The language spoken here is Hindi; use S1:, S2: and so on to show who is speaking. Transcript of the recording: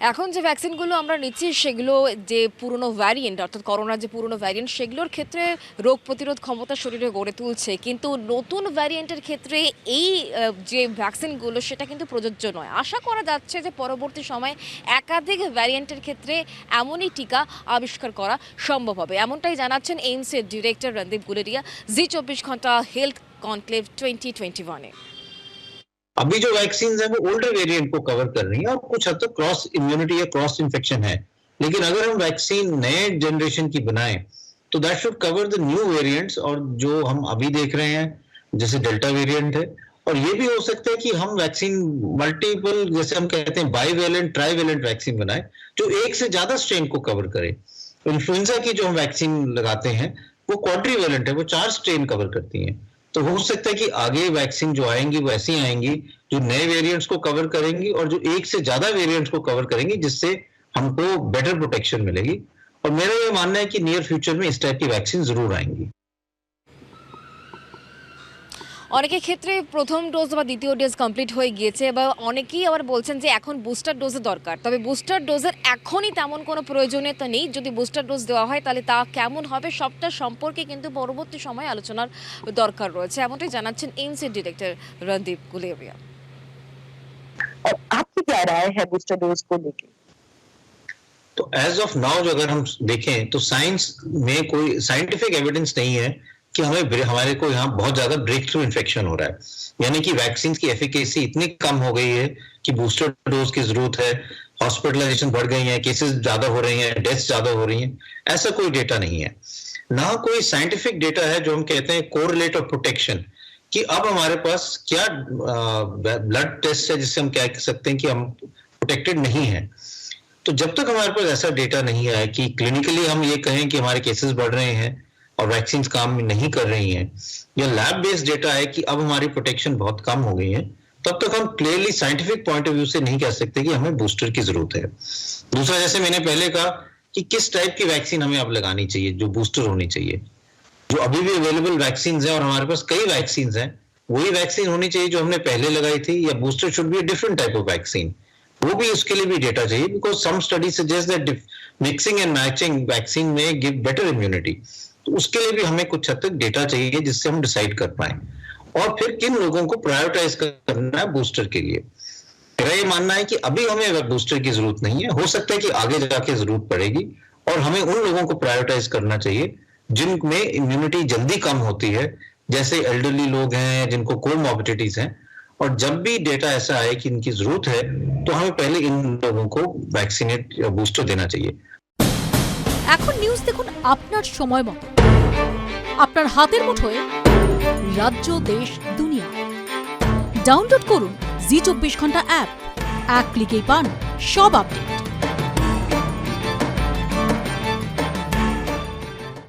S1: এখন যে ভ্যাকসিনগুলো আমরা নিচ্ছি সেগুলো যে পুরনো ভ্যারিয়েন্ট অর্থাৎ করোনার যে পুরনো ভ্যারিয়েন্ট সেগুলোর ক্ষেত্রে রোগ প্রতিরোধ ক্ষমতা শরীরে গড়ে তুলছে, কিন্তু নতুন ভ্যারিয়েন্টের ক্ষেত্রে এই যে ভ্যাকসিনগুলো সেটা কিন্তু প্রযোজ্য নয়। আশা করা যাচ্ছে যে পরবর্তী সময়ে একাধিক ভ্যারিয়েন্টের ক্ষেত্রে এমনই টিকা আবিষ্কার করা সম্ভব হবে, এমনটাই জানাচ্ছেন এইমসের ডিরেক্টর রণদীপ গুলেরিয়া জি24 ঘন্টা হেলথ कॉन्क्लेव 2021
S2: अभी जो वैक्सीन है वो ओल्डर वेरिएंट को कवर कर रही है और कुछ हद तक क्रॉस इम्यूनिटी या क्रॉस इन्फेक्शन है। लेकिन अगर हम वैक्सीन नए जनरेशन की बनाएं तो that should cover the new variants, और जो हम अभी देख रहे हैं जैसे डेल्टा वेरिएंट है, और ये भी हो सकता है कि हम वैक्सीन मल्टीपल, जैसे हम कहते हैं बाईवेलेंट ट्राईवेलेंट वैक्सीन बनाए जो एक से ज्यादा स्ट्रेन को कवर करे। इन्फ्लुएंजा की जो हम वैक्सीन लगाते हैं वो क्वाड्रीवेलेंट है, वो 4 स्ट्रेन कवर करती हैं। तो हो सकता है कि आगे वैक्सीन जो आएंगी वो ऐसी आएंगी जो नए वेरिएंट्स को कवर करेंगी और जो एक से ज्यादा वेरिएंट्स को कवर करेंगी, जिससे हमको बेटर प्रोटेक्शन मिलेगी। और मेरा ये मानना है कि नियर फ्यूचर में इस टाइप की वैक्सीन जरूर आएंगी।
S1: অনেকের ক্ষেত্রে প্রথম ডোজ বা দ্বিতীয় ডোজ কমপ্লিট হয়ে গিয়েছে, বা অনেকেই আবার বলছেন যে এখন বুস্টার ডোজের দরকার। তবে বুস্টার ডোজের এখনই তেমন কোনো প্রয়োজনীয়তা নেই। যদি বুস্টার ডোজ দেওয়া হয় তাহলে তা কেমন হবে সবটা সম্পর্কে কিন্তু পরবর্তী সময়ে আলোচনার দরকার রয়েছে, এমনটাই জানাচ্ছেন এইমসের ডিরেক্টর রণদীপ গুলেরিয়া।
S3: और आपकी क्या राय है बूस्टर डोज को लेकर?
S2: तो एज ऑफ नाउ जो अगर हम देखें तो साइंस में कोई साइंटिफिक एविडेंस नहीं है कि हमारे को यहाँ बहुत ज्यादा ब्रेक थ्रू इन्फेक्शन हो रहा है, यानी कि वैक्सीन की एफिकेसी इतनी कम हो गई है कि बूस्टर डोज की जरूरत है, हॉस्पिटलाइजेशन बढ़ गई है, केसेस ज्यादा हो रही हैं, डेथ्स ज्यादा हो रही हैं। ऐसा कोई डेटा नहीं है, ना कोई साइंटिफिक डेटा है जो हम कहते हैं कोरिलेट ऑफ प्रोटेक्शन, कि अब हमारे पास क्या ब्लड टेस्ट है जिससे हम कह सकते हैं कि हम प्रोटेक्टेड नहीं है। तो जब तक हमारे पास ऐसा डेटा नहीं आया कि क्लिनिकली हम ये कहें कि हमारे केसेस बढ़ रहे हैं और वैक्सीन काम नहीं कर रही हैं, या लैब बेस्ड डेटा है कि अब हमारी प्रोटेक्शन बहुत कम हो गई है, तब तक हम clearly scientific point of view से नहीं कह सकते कि हमें बूस्टर की जरूरत है। दूसरा, जैसे मैंने पहले कहा कि किस टाइप की वैक्सीन हमें अब लगानी चाहिए, जो बूस्टर होनी चाहिए। जो अभी भी अवेलेबल वैक्सीन है और हमारे पास कई वैक्सीन हैं, वही वैक्सीन होनी चाहिए जो हमने पहले लगाई थी, या booster should be different type of vaccine. वो भी उसके लिए भी डेटा चाहिए, because some study suggest that mixing and matching vaccine में गिव बेटर इम्यूनिटी। तो उसके लिए भी हमें कुछ हद तक डेटा चाहिए जिससे हम डिसाइड कर पाए, और फिर किन लोगों को प्रायोरिटाइज करना है बूस्टर के लिए। मेरा ये मानना है कि अभी हमें बूस्टर की जरूरत नहीं है, हो सकता है कि आगे जाके जरूरत पड़ेगी, और हमें उन लोगों को प्रायोरिटाइज करना चाहिए जिनमें इम्यूनिटी जल्दी कम होती है, जैसे एल्डरली लोग हैं, जिनको कोमॉर्बिडिटीज हैं। और जब भी डेटा ऐसा आए कि इनकी जरूरत है तो हमें पहले इन लोगों को वैक्सीनेट या बूस्टर देना चाहिए।
S4: এখন নিউজ দেখুন আপনার সময় মতো, আপনার হাতের মুঠোয়, রাজ্য দেশ দুনিয়া। ডাউনলোড করুন জি24 ঘন্টা অ্যাপ, এক ক্লিকেই পান সব আপডেট।